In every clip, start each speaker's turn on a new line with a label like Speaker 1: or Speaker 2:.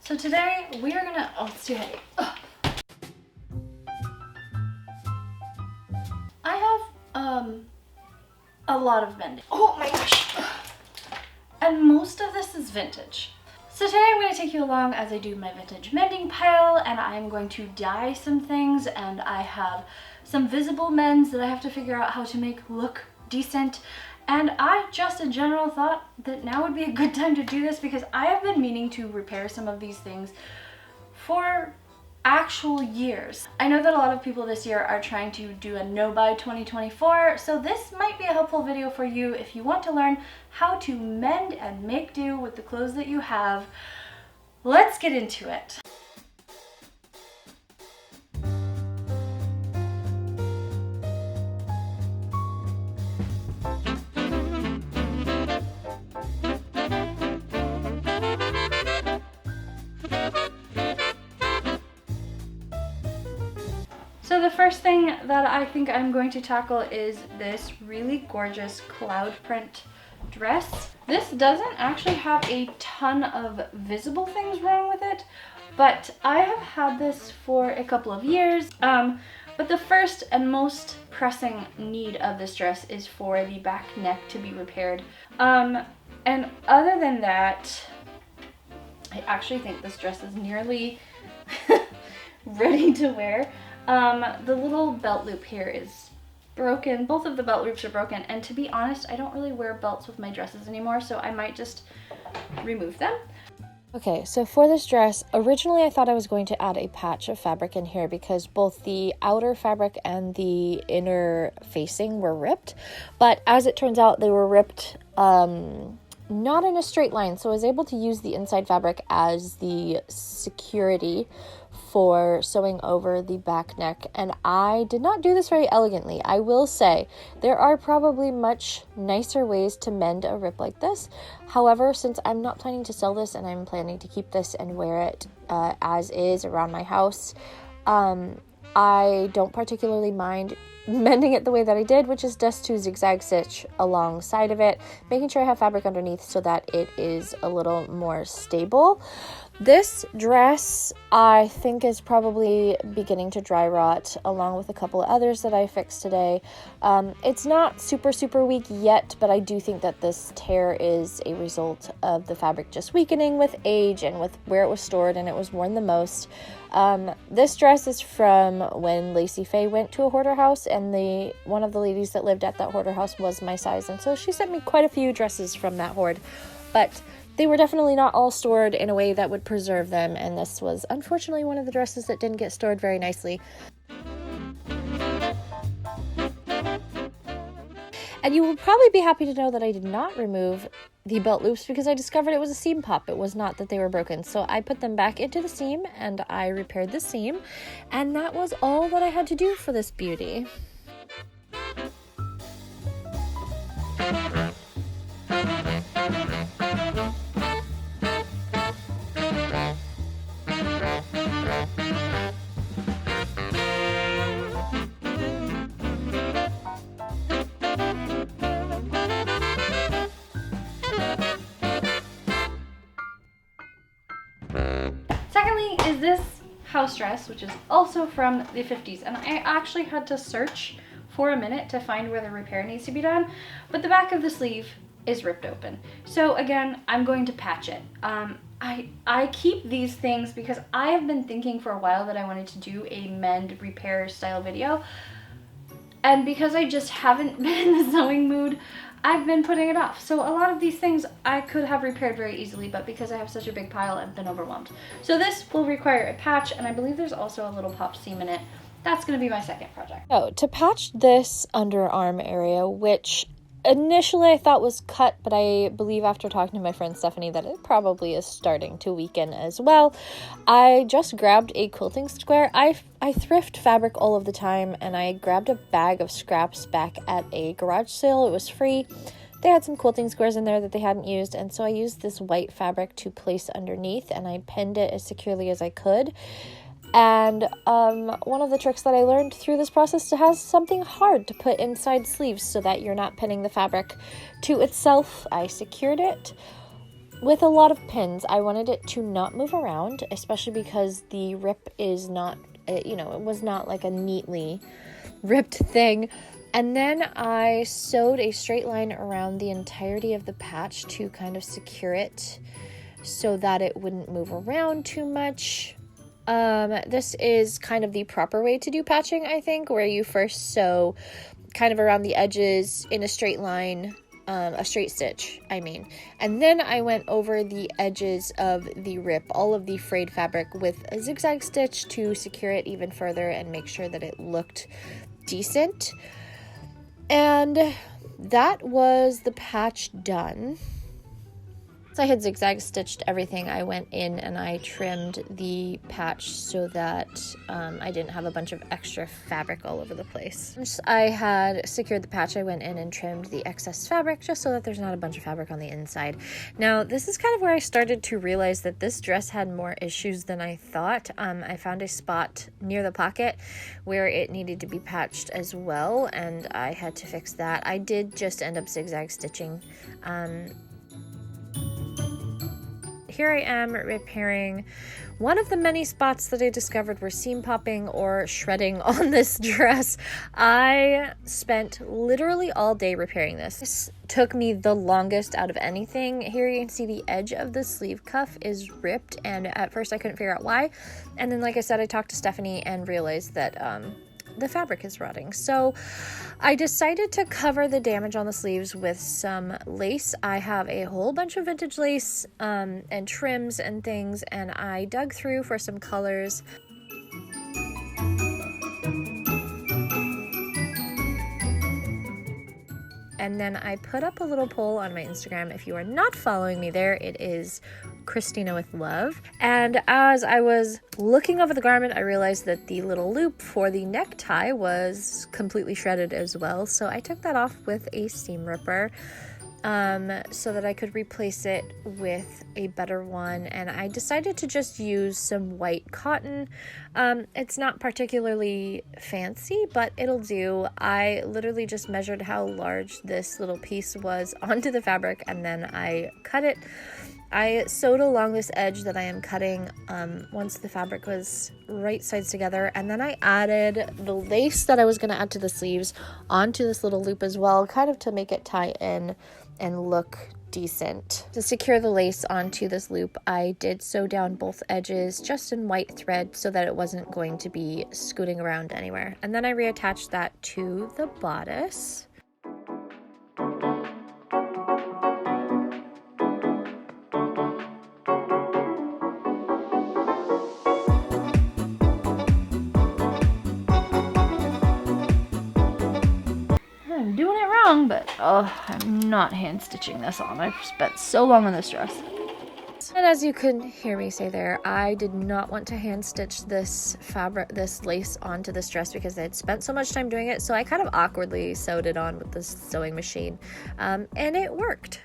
Speaker 1: So today we are gonna, oh, it's too heavy. Ugh. I have a lot of mending. Oh my gosh. And most of this is vintage. So today I'm going to take you along as I do my vintage mending pile, and I'm going to dye some things, and I have some visible mends that I have to figure out how to make look decent. And I just in general thought that now would be a good time to do this because I have been meaning to repair some of these things for actual years. I know that a lot of people this year are trying to do a no buy 2024, so this might be a helpful video for you if you want to learn how to mend and make do with the clothes that you have. Let's get into it. So the first thing that I think I'm going to tackle is this really gorgeous cloud print dress. This doesn't actually have a ton of visible things wrong with it, but I have had this for a couple of years. But the first and most pressing need of this dress is for the back neck to be repaired. And other than that, I actually think this dress is nearly ready to wear. The little belt loop here is broken. Both of the belt loops are broken, and to be honest, I don't really wear belts with my dresses anymore, so I might just remove them.
Speaker 2: Okay, so for this dress, originally I thought I was going to add a patch of fabric in here because both the outer fabric and the inner facing were ripped, but as it turns out, they were ripped not in a straight line, so I was able to use the inside fabric as the security for sewing over the back neck, and I did not do this very elegantly. I will say there are probably much nicer ways to mend a rip like this. However, since I'm not planning to sell this and I'm planning to keep this and wear it as is around my house, I don't particularly mind mending it the way that I did, which is just to zigzag stitch alongside of it, making sure I have fabric underneath so that it is a little more stable. This dress, I think, is probably beginning to dry rot, along with a couple of others that I fixed today. It's not super weak yet, but I do think that this tear is a result of the fabric just weakening with age and with where it was stored and it was worn the most. This dress is from when Lacey Faye went to a hoarder house, and one of the ladies that lived at that hoarder house was my size, and so she sent me quite a few dresses from that hoard, but they were definitely not all stored in a way that would preserve them, and this was unfortunately one of the dresses that didn't get stored very nicely. And you will probably be happy to know that I did not remove the belt loops because I discovered it was a seam pop. It was not that they were broken. So I put them back into the seam and I repaired the seam, and that was all that I had to do for this beauty.
Speaker 1: Secondly is this house dress, which is also from the 50s, and I actually had to search for a minute to find where the repair needs to be done, but the back of the sleeve is ripped open. So again, I'm going to patch it. I keep these things because I have been thinking for a while that I wanted to do a mend repair style video, and because I just haven't been in the sewing mood, I've been putting it off. So a lot of these things I could have repaired very easily, but because I have such a big pile, I've been overwhelmed. So this will require a patch, and I believe there's also a little pop seam in it. That's going to be my second project.
Speaker 2: So to patch this underarm area, which initially I thought was cut, but I believe after talking to my friend Stephanie that it probably is starting to weaken as well, I just grabbed a quilting square. I thrift fabric all of the time, and I grabbed a bag of scraps back at a garage sale. It was free. They had some quilting squares in there that they hadn't used, and so I used this white fabric to place underneath, and I pinned it as securely as I could. And one of the tricks that I learned through this process to have something hard to put inside sleeves so that you're not pinning the fabric to itself. I secured it with a lot of pins, I wanted it to not move around, especially because the rip is not, it was not like a neatly ripped thing. And then I sewed a straight line around the entirety of the patch to kind of secure it so that it wouldn't move around too much. This is kind of the proper way to do patching, I think, where you first sew kind of around the edges in a straight line, a straight stitch, and then I went over the edges of the rip, all of the frayed fabric, with a zigzag stitch to secure it even further and make sure that it looked decent. And that was the patch done. I had zigzag stitched everything. I went in and I trimmed the patch so that I didn't have a bunch of extra fabric all over the place. Once I had secured the patch, I went in and trimmed the excess fabric just so that there's not a bunch of fabric on the inside. Now, this is kind of where I started to realize that this dress had more issues than I thought. I found a spot near the pocket where it needed to be patched as well, and I had to fix that. I did just end up zigzag stitching. Here I am repairing one of the many spots that I discovered were seam popping or shredding on this dress. I spent literally all day repairing this. This took me the longest out of anything. Here you can see the edge of the sleeve cuff is ripped, and at first I couldn't figure out why. And then, like I said, I talked to Stephanie and realized that the fabric is rotting. So I decided to cover the damage on the sleeves with some lace. I have a whole bunch of vintage lace and trims and things, and I dug through for some colors. And then I put up a little poll on my Instagram. If you are not following me there, it is Kristina with Love. And as I was looking over the garment, I realized that the little loop for the necktie was completely shredded as well. So I took that off with a seam ripper so that I could replace it with a better one. And I decided to just use some white cotton. It's not particularly fancy, but it'll do. I literally just measured how large this little piece was onto the fabric, and then I cut it. I sewed along this edge that I am cutting once the fabric was right sides together, and then I added the lace that I was going to add to the sleeves onto this little loop as well, kind of to make it tie in and look decent. To secure the lace onto this loop, I did sew down both edges just in white thread so that it wasn't going to be scooting around anywhere. And then I reattached that to the bodice.
Speaker 1: I'm doing it wrong, but I'm not hand stitching this on. I've spent so long on this dress.
Speaker 2: And as you could hear me say there, I did not want to hand stitch this lace onto this dress because I had spent so much time doing it. So I kind of awkwardly sewed it on with the sewing machine, and it worked.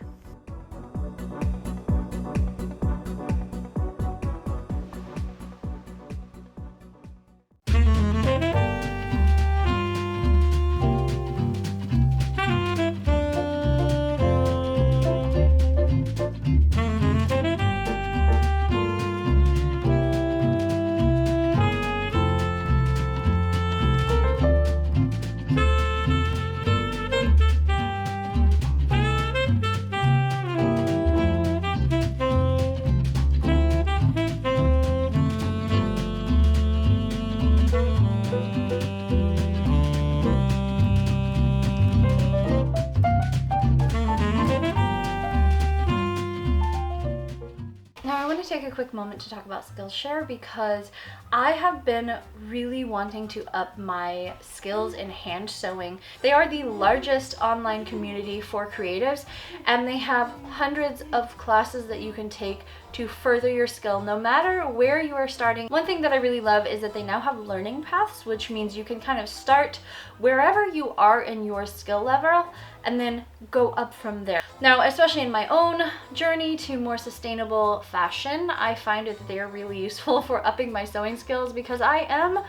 Speaker 1: Take a quick moment to talk about Skillshare because I have been really wanting to up my skills in hand sewing. They are the largest online community for creatives, and they have hundreds of classes that you can take to further your skill no matter where you are starting. One thing that I really love is that they now have learning paths, which means you can kind of start wherever you are in your skill level and then go up from there. Now, especially in my own journey to more sustainable fashion, I find that they are really useful for upping my sewing skills because I am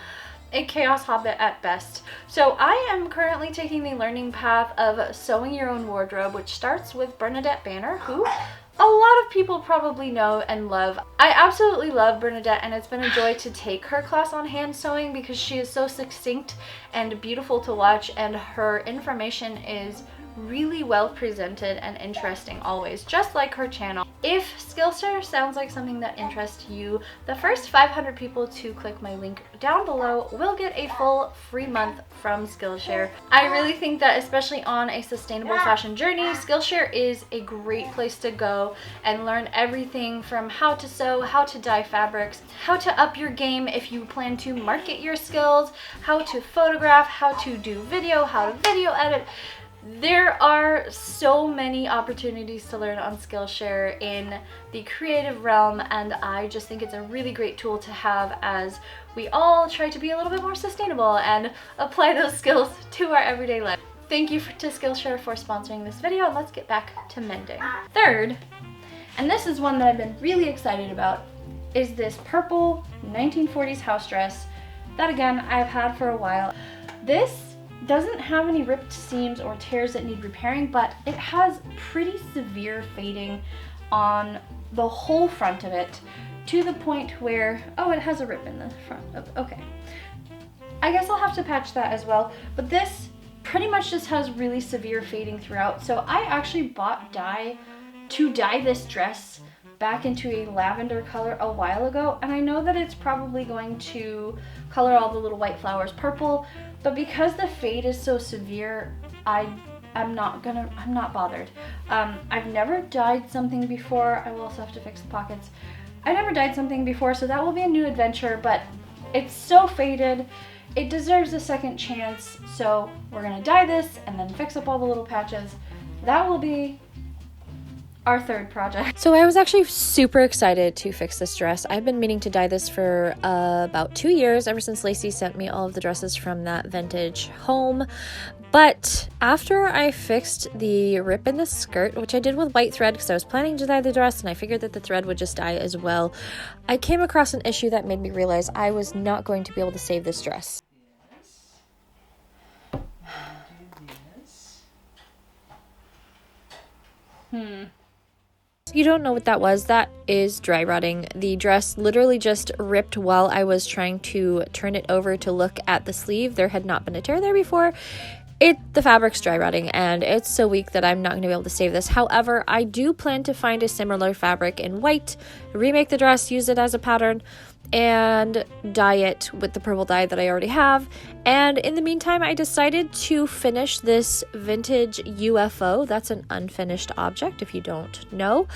Speaker 1: a chaos hobbit at best. So I am currently taking the learning path of sewing your own wardrobe, which starts with Bernadette Banner, who a lot of people probably know and love. I absolutely love Bernadette, and it's been a joy to take her class on hand sewing because she is so succinct and beautiful to watch, and her information is really well presented and interesting always, just like her channel. If Skillshare sounds like something that interests you, the first 500 people to click my link down below will get a full free month from Skillshare. I really think that, especially on a sustainable fashion journey, Skillshare is a great place to go and learn everything from how to sew, how to dye fabrics, how to up your game if you plan to market your skills, how to photograph, how to do video, how to video edit. There are so many opportunities to learn on Skillshare in the creative realm, and I just think it's a really great tool to have as we all try to be a little bit more sustainable and apply those skills to our everyday life. Thank you to Skillshare for sponsoring this video, and let's get back to mending. Third, and this is one that I've been really excited about, is this purple 1940s house dress that, again, I've had for a while. This doesn't have any ripped seams or tears that need repairing, but it has pretty severe fading on the whole front of it, to the point where, oh, it has a rip in the front. Okay. I guess I'll have to patch that as well, but this pretty much just has really severe fading throughout. So I actually bought dye to dye this dress back into a lavender color a while ago, and I know that it's probably going to color all the little white flowers purple, but because the fade is so severe, I'm not bothered. I've never dyed something before. I will also have to fix the pockets. I never dyed something before, so that will be a new adventure, but it's so faded. It deserves a second chance, so we're gonna dye this and then fix up all the little patches. That will be our third project.
Speaker 2: So I was actually super excited to fix this dress. I've been meaning to dye this for about 2 years, ever since Lacey sent me all of the dresses from that vintage home. But after I fixed the rip in the skirt, which I did with white thread because I was planning to dye the dress and I figured that the thread would just dye as well, I came across an issue that made me realize I was not going to be able to save this dress. You don't know what that was. That is dry rotting. The dress literally just ripped while I was trying to turn it over to look at the sleeve. There had not been a tear there before. The fabric's dry rotting, and it's so weak that I'm not going to be able to save this. However, I do plan to find a similar fabric in white, remake the dress, use it as a pattern, and dye it with the purple dye that I already have. And in the meantime, I decided to finish this vintage UFO. That's an unfinished object, if you don't know.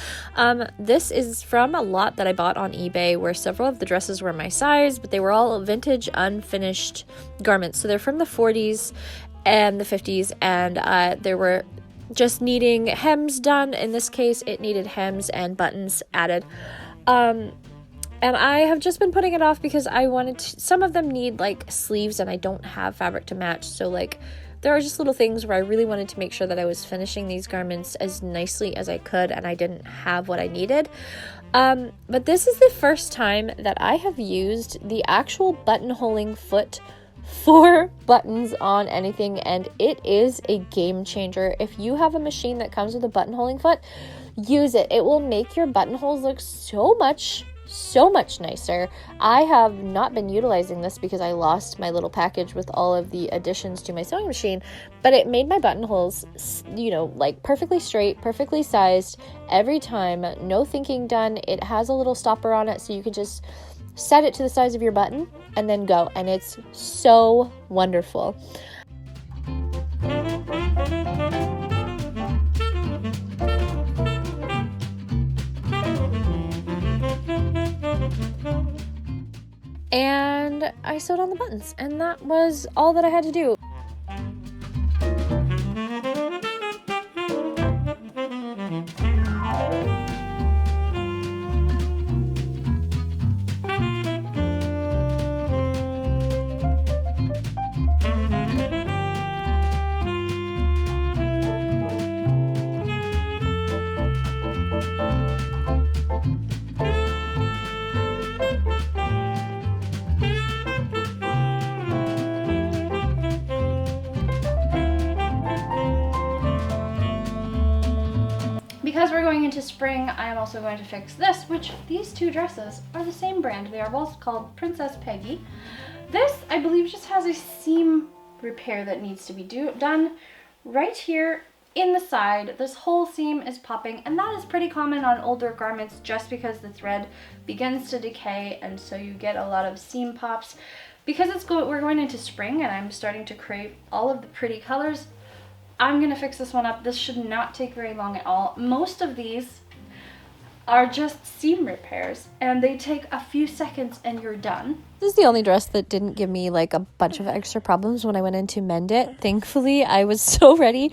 Speaker 2: This is from a lot that I bought on eBay, where several of the dresses were my size, but they were all vintage unfinished garments. So they're from the 40s and the 50s, and they were just needing hems done. In this case, it needed hems and buttons added. And I have just been putting it off because I wanted to, some of them need like sleeves and I don't have fabric to match. So like there are just little things where I really wanted to make sure that I was finishing these garments as nicely as I could, and I didn't have what I needed. But this is the first time that I have used the actual buttonholing foot for buttons on anything, and it is a game changer. If you have a machine that comes with a buttonholing foot, use it. It will make your buttonholes look so much nicer. I have not been utilizing this because I lost my little package with all of the additions to my sewing machine, but it made my buttonholes, you know, like perfectly straight, perfectly sized every time. No thinking done. It has a little stopper on it, so you can just set it to the size of your button and then go, and it's so wonderful. And I sewed on the buttons, and that was all that I had to do.
Speaker 1: into spring, I am also going to fix this, which these two dresses are the same brand. They are both called Princess Peggy. This, I believe, just has a seam repair that needs to be done right here in the side. This whole seam is popping, and that is pretty common on older garments just because the thread begins to decay, and so you get a lot of seam pops. Because we're going into spring and I'm starting to crave all of the pretty colors, I'm gonna fix this one up. This should not take very long at all. Most of these are just seam repairs and they take a few seconds and you're done.
Speaker 2: This is the only dress that didn't give me like a bunch of extra problems when I went in to mend it. Thankfully, I was so ready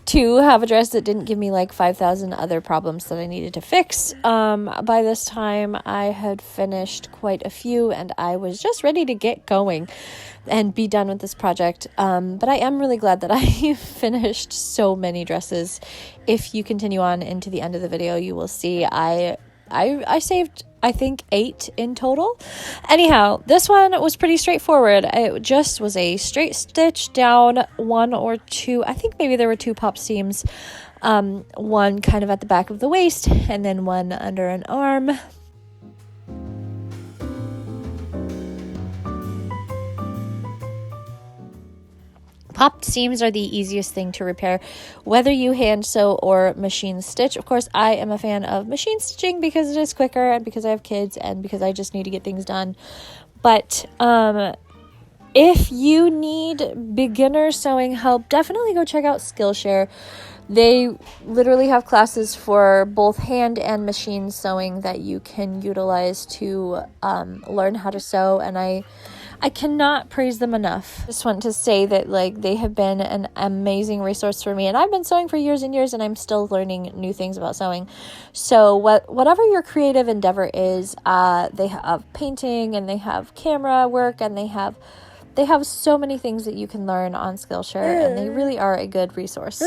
Speaker 2: to have a dress that didn't give me like 5,000 other problems that I needed to fix. By this time, I had finished quite a few and I was just ready to get going and be done with this project. But I am really glad that I finished so many dresses. If you continue on into the end of the video, you will see I saved, I think, 8 in total. Anyhow, this one was pretty straightforward. It just was a straight stitch down 1 or 2, I think maybe there were 2 pop seams, one kind of at the back of the waist and then one under an arm. Popped seams are the easiest thing to repair, whether you hand sew or machine stitch. Of course, I am a fan of machine stitching because it is quicker and because I have kids and because I just need to get things done. But if you need beginner sewing help, definitely go check out Skillshare. They literally have classes for both hand and machine sewing that you can utilize to learn how to sew, and I cannot praise them enough. Just want to say that like they have been an amazing resource for me, and I've been sewing for years and years and I'm still learning new things about sewing. So whatever your creative endeavor is, they have painting and they have camera work and they have so many things that you can learn on Skillshare, and they really are a good resource.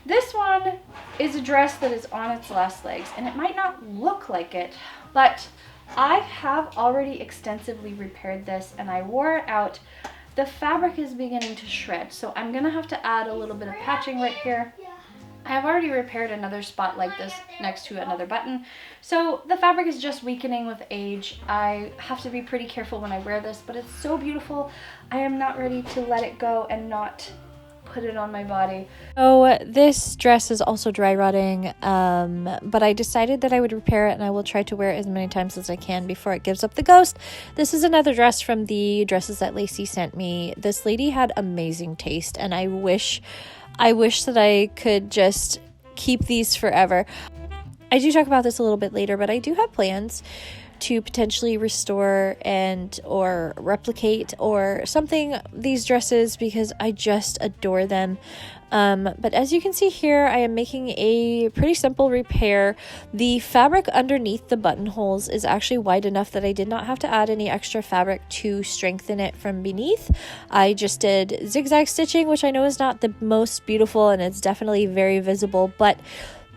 Speaker 1: This one is a dress that is on its last legs, and it might not look like it, but I have already extensively repaired this and I wore it out. The fabric is beginning to shred, so I'm gonna have to add a little bit of patching right here. I have already repaired another spot like this next to another button, so the fabric is just weakening with age. I have to be pretty careful when I wear this, but it's so beautiful. I am not ready to let it go and not put it on my body.
Speaker 2: So this dress is also dry rotting, but I decided that I would repair it and I will try to wear it as many times as I can before it gives up the ghost. This is another dress from the dresses that Lacey sent me. This lady had amazing taste, and I wish that I could just keep these forever. I do talk about this a little bit later, but I do have plans to potentially restore or replicate or something these dresses because I just adore them. But as you can see here, I am making a pretty simple repair. The fabric underneath the buttonholes is actually wide enough that I did not have to add any extra fabric to strengthen it from beneath. I just did zigzag stitching, which I know is not the most beautiful and it's definitely very visible, but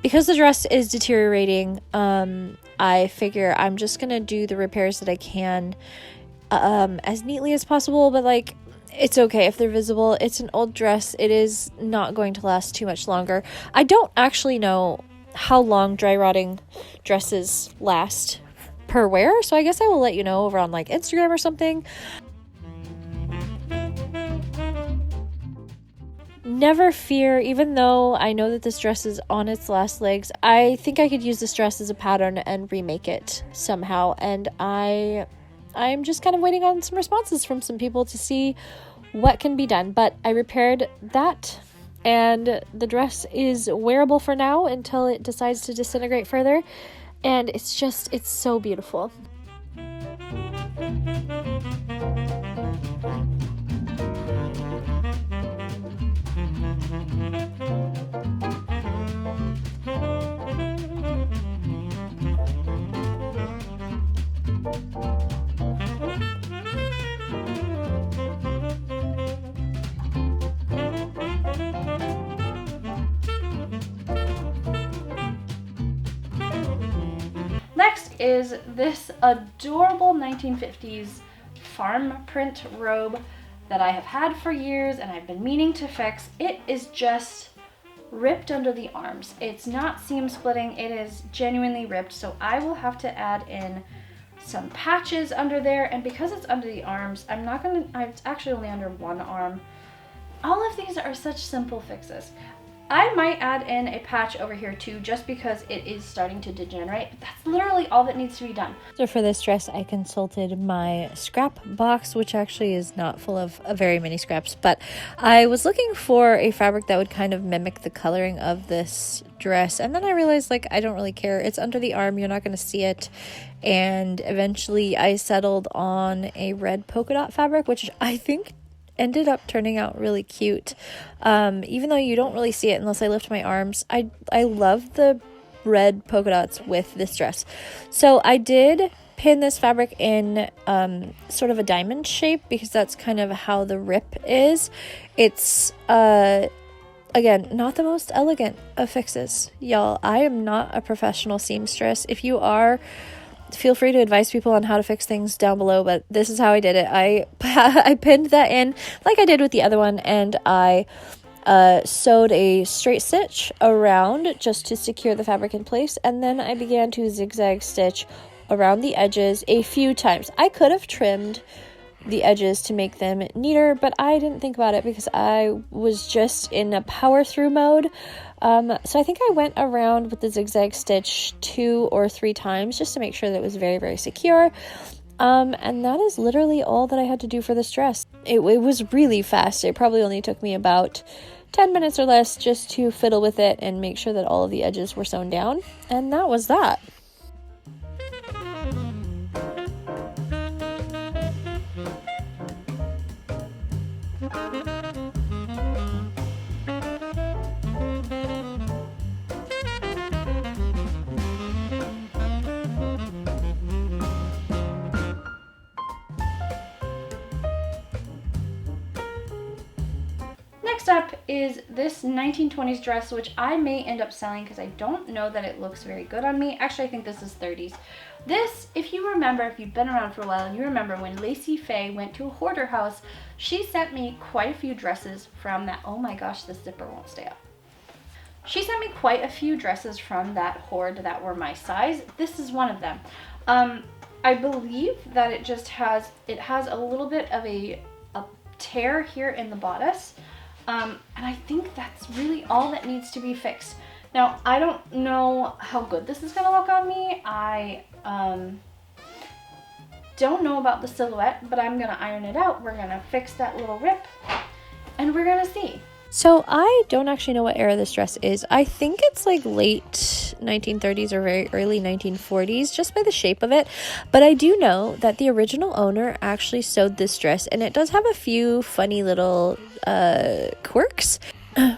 Speaker 2: because the dress is deteriorating, I figure I'm just gonna do the repairs that I can as neatly as possible, but like it's okay if they're visible. It's an old dress. It is not going to last too much longer. I don't actually know how long dry rotting dresses last per wear, so I guess I will let you know over on like Instagram or something. Never fear, even though I know that this dress is on its last legs, I think I could use this dress as a pattern and remake it somehow, and I'm just kind of waiting on some responses from some people to see what can be done. But I repaired that, and the dress is wearable for now until it decides to disintegrate further, and it's so beautiful.
Speaker 1: is this adorable 1950s farm print robe that I have had for years and I've been meaning to fix. It is just ripped under the arms. It's not seam splitting, it is genuinely ripped, so I will have to add in some patches under there, and because it's under the arms, it's actually only under one arm. All of these are such simple fixes. I might add in a patch over here too, just because it is starting to degenerate, but that's literally all that needs to be done.
Speaker 2: So for this dress, I consulted my scrap box, which actually is not full of very many scraps, but I was looking for a fabric that would kind of mimic the coloring of this dress, and then I realized, like, I don't really care. It's under the arm, you're not going to see it, and eventually I settled on a red polka dot fabric, which I think ended up turning out really cute. Even though you don't really see it unless I lift my arms, I love the red polka dots with this dress. So I did pin this fabric in sort of a diamond shape because that's kind of how the rip is. It's again, not the most elegant of fixes, y'all. I am not a professional seamstress. If you are, feel free to advise people on how to fix things down below, but this is how I did it. I pinned that in like I did with the other one, and I sewed a straight stitch around just to secure the fabric in place, and then I began to zigzag stitch around the edges a few times. I could have trimmed the edges to make them neater, but I didn't think about it because I was just in a power through mode. So I think I went around with the zigzag stitch 2 or 3 times just to make sure that it was very, very secure. And that is literally all that I had to do for this dress. It was really fast. It probably only took me about 10 minutes or less just to fiddle with it and make sure that all of the edges were sewn down. And that was that.
Speaker 1: Next up is this 1920s dress, which I may end up selling because I don't know that it looks very good on me. Actually, I think this is 30s. This, if you remember, if you've been around for a while, and you remember when Lacey Faye went to a hoarder house, she sent me quite a few dresses from that. Oh my gosh, the zipper won't stay up. She sent me quite a few dresses from that hoard that were my size. This is one of them. I believe that it has a little bit of a tear here in the bodice. And I think that's really all that needs to be fixed. Now, I don't know how good this is going to look on me. I don't know about the silhouette, but I'm going to iron it out. We're going to fix that little rip, and we're going to see.
Speaker 2: So I don't actually know what era this dress is. I think it's like late 1930s or very early 1940s, just by the shape of it. But I do know that the original owner actually sewed this dress, and it does have a few funny little quirks.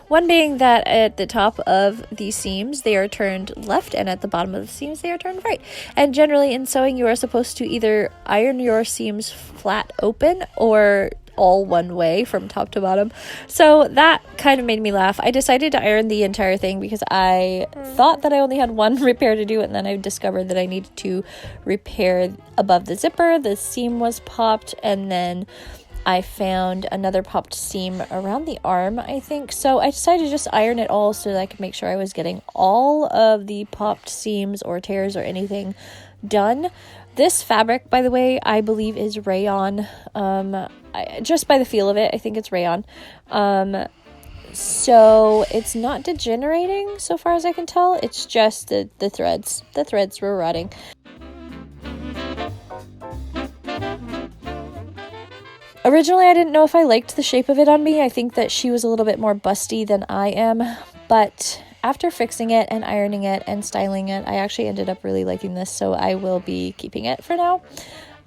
Speaker 2: One being that at the top of the seams, they are turned left, and at the bottom of the seams, they are turned right. And generally in sewing, you are supposed to either iron your seams flat open or all one way from top to bottom. So that kind of made me laugh. I decided to iron the entire thing because I thought that I only had one repair to do, and then I discovered that I needed to repair above the zipper. The seam was popped, and then I found another popped seam around the arm, I think. So I decided to just iron it all so that I could make sure I was getting all of the popped seams or tears or anything done. This fabric, by the way, I believe is rayon. Just by the feel of it, I think it's rayon. So it's not degenerating so far as I can tell. It's just the threads. The threads were rotting. Originally, I didn't know if I liked the shape of it on me. I think that she was a little bit more busty than I am, but after fixing it and ironing it and styling it, I actually ended up really liking this, so I will be keeping it for now.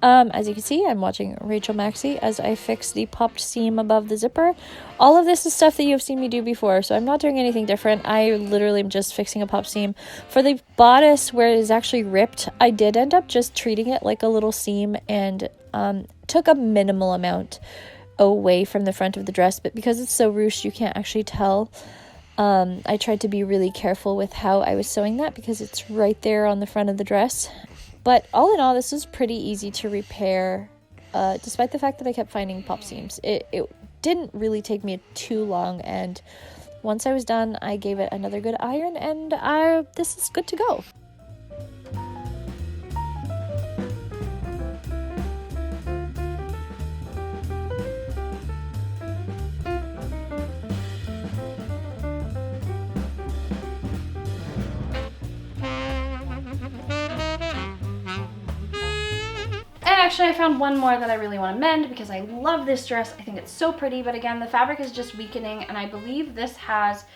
Speaker 2: As you can see, I'm watching Rachel Maxey as I fix the popped seam above the zipper. All of this is stuff that you have seen me do before, so I'm not doing anything different. I literally am just fixing a popped seam. For the bodice where it is actually ripped, I did end up just treating it like a little seam and took a minimal amount away from the front of the dress, but because it's so ruched, you can't actually tell. I tried to be really careful with how I was sewing that because it's right there on the front of the dress. But all in all, this was pretty easy to repair, despite the fact that I kept finding pop seams. It didn't really take me too long, and once I was done, I gave it another good iron, and this is good to go.
Speaker 1: Actually, I found one more that I really want to mend because I love this dress. I think it's so pretty, but again, the fabric is just weakening, and I believe this has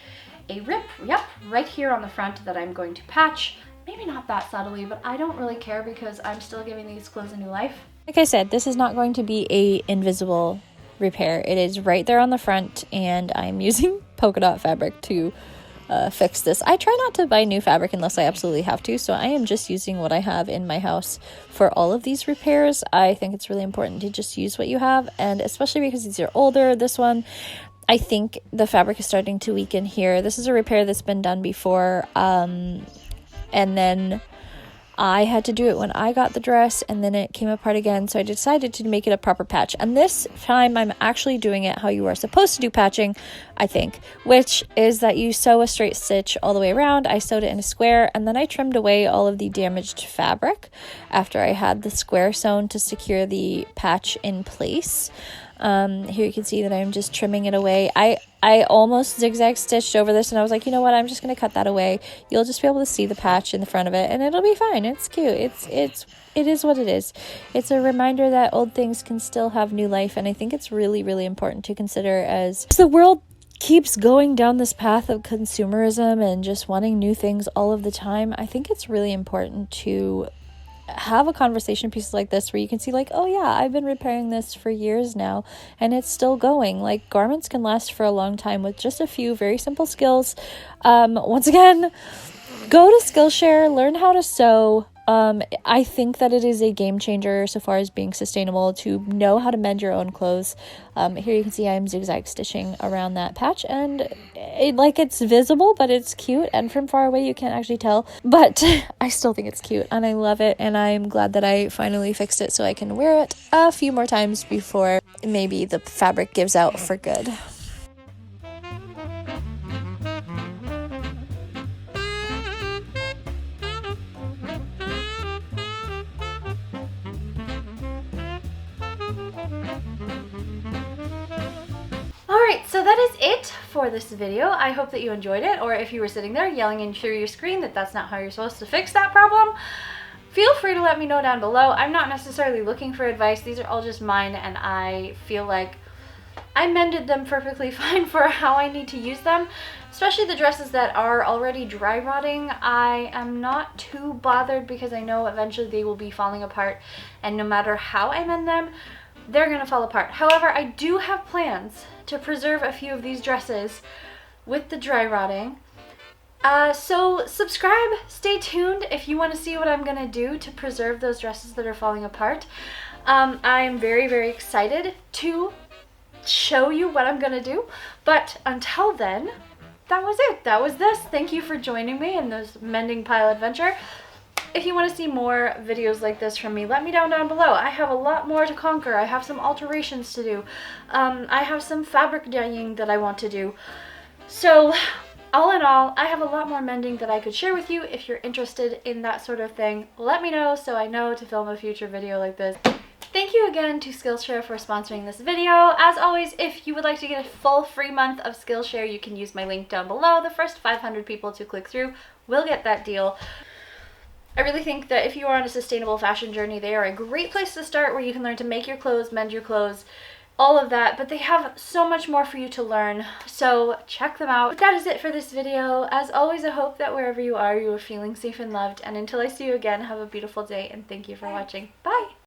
Speaker 1: a rip, yep, right here on the front that I'm going to patch. Maybe not that subtly, but I don't really care because I'm still giving these clothes a new life.
Speaker 2: Like I said, this is not going to be a invisible repair. It is right there on the front, and I'm using polka dot fabric to fix this. I try not to buy new fabric unless I absolutely have to, so I am just using what I have in my house for all of these repairs. I think it's really important to just use what you have, and especially because these are older. This one, I think the fabric is starting to weaken here. This is a repair that's been done before, and then I had to do it when I got the dress, and then it came apart again, so I decided to make it a proper patch. And this time I'm actually doing it how you are supposed to do patching, I think, which is that you sew a straight stitch all the way around. I sewed it in a square, and then I trimmed away all of the damaged fabric after I had the square sewn to secure the patch in place. Here you can see that I'm just trimming it away. I almost zigzag stitched over this, and I was like, you know what, I'm just going to cut that away. You'll just be able to see the patch in the front of it, and it'll be fine. It's cute. It is what it is. It's a reminder that old things can still have new life, and I think it's really, really important to consider as the world keeps going down this path of consumerism and just wanting new things all of the time. I think it's really important to have a conversation piece like this where you can see like, oh yeah, I've been repairing this for years now and it's still going. Like, garments can last for a long time with just a few very simple skills. Once again, go to Skillshare, learn how to sew. I think that it is a game changer so far as being sustainable to know how to mend your own clothes. Here you can see I'm zigzag stitching around that patch, and it's visible, but it's cute, and from far away you can't actually tell, but I still think it's cute and I love it, and I'm glad that I finally fixed it so I can wear it a few more times before maybe the fabric gives out for good.
Speaker 1: Alright, so that is it for this video. I hope that you enjoyed it, or if you were sitting there yelling in through your screen that that's not how you're supposed to fix that problem, feel free to let me know down below. I'm not necessarily looking for advice. These are all just mine, and I feel like I mended them perfectly fine for how I need to use them. Especially the dresses that are already dry rotting, I am not too bothered because I know eventually they will be falling apart, and no matter how I mend them, they're gonna fall apart. However, I do have plans to preserve a few of these dresses with the dry rotting. So subscribe, stay tuned if you want to see what I'm gonna do to preserve those dresses that are falling apart. I'm very, very excited to show you what I'm gonna do, but until then, that was it. That was this. Thank you for joining me in this mending pile adventure. If you want to see more videos like this from me, let me know down below. I have a lot more to conquer. I have some alterations to do. I have some fabric dyeing that I want to do. So, all in all, I have a lot more mending that I could share with you. If you're interested in that sort of thing, let me know so I know to film a future video like this. Thank you again to Skillshare for sponsoring this video. As always, if you would like to get a full free month of Skillshare, you can use my link down below. The first 500 people to click through will get that deal. I really think that if you are on a sustainable fashion journey, they are a great place to start, where you can learn to make your clothes, mend your clothes, all of that, but they have so much more for you to learn, so check them out. But that is it for this video. As always, I hope that wherever you are feeling safe and loved, and until I see you again, have a beautiful day, and thank you for watching. Bye!